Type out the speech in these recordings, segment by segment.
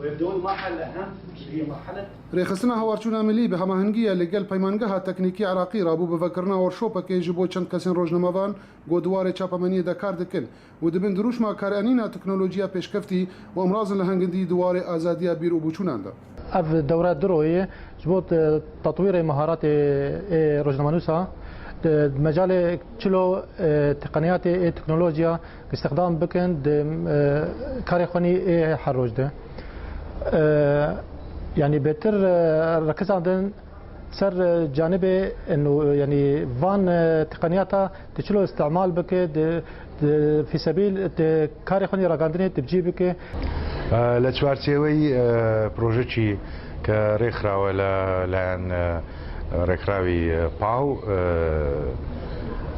ويبدأون المرحلة الأهم اللي هي مرحلة ريخستنا هوارچونا ملي به هماهنگیه لگل پیمانگاه تکنیکی عراقی را بو بفکرنا ورشوپا که جبو چند کسین روزنامه‌وان گودوار چاپمنی دکار دکن و دبن دروش ما کارانینا تکنولوژیا پیشکفتی و امراض لهنگندی دوار آزادیا بیر و بوچوناندا اف دورات دروي جبوت تطوير مهارات روزنامانوسا مجال چلو تقنيات تكنولوجيا استخدام بكن كاري خوني حروج ده يعني بهتر ركز عندن سر جانب انه يعني فان تقنياتها تشلو استعمال بك في سبيل كاري خوني راغاندني تبجي بك لتوارتيوي بروجيتي كريخرا ولا لان ريخراوي باو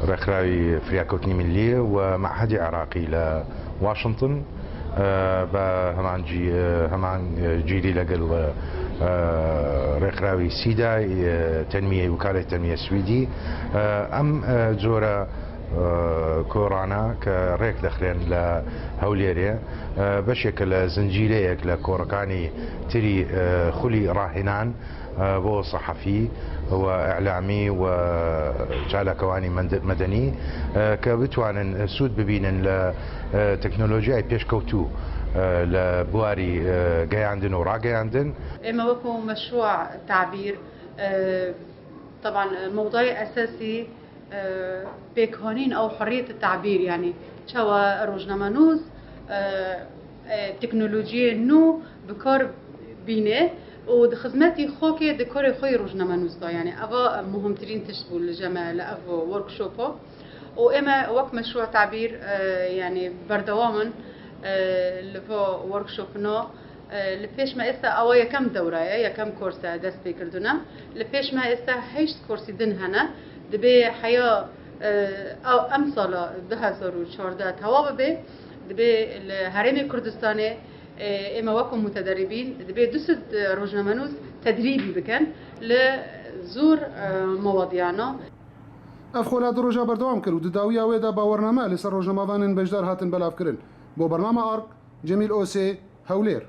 ريخراوي فرياكوتني ملي ومعهد عراقي لواشنطن همان جيري لقل ريخراوي سيدا تنمية وكالة التنمية السويدي ام زورا كورانا كريك دخلين لهوليريا بشكل زنجيريك لكوركاني تري خلي راهنان بو صحفي واعلامي وجالا كواني مدني كبتوان سود ببين لتكنولوجيا بيشكوتو لبواري جاياندن ورا جاياندن اما وكو مشروع تعبير طبعا موضوع اساسي بيكهونين او حريه التعبير يعني شوا روزنامانوز تكنولوجيا نو بكار بينه ودخدمتي خوكي دكوري خوي روزنامانوز دا يعني افا مهمترين تشبو الجماعه لافو ورك شوبو واما وك مشروع تعبير يعني بردواما لفو ورك شوب نو لپیش ما استا اویا کم دوره یا کم کورس دست بکردونم لپیش ما استا 8 کورسی دن هنه دبی حیا او امسال 2014 تواب به دبی الهرم کردستانه اما وكم متدربين دبي دوسد روزنامانوز تدريبي بكن لزور مواضيعنا افخولا دروجا بردوام کرد و داویا ودا باورنامه لسر روزنامه‌وانن بجدار هاتن بلاف کرن بو برنامه ارك جميل اوسي هولير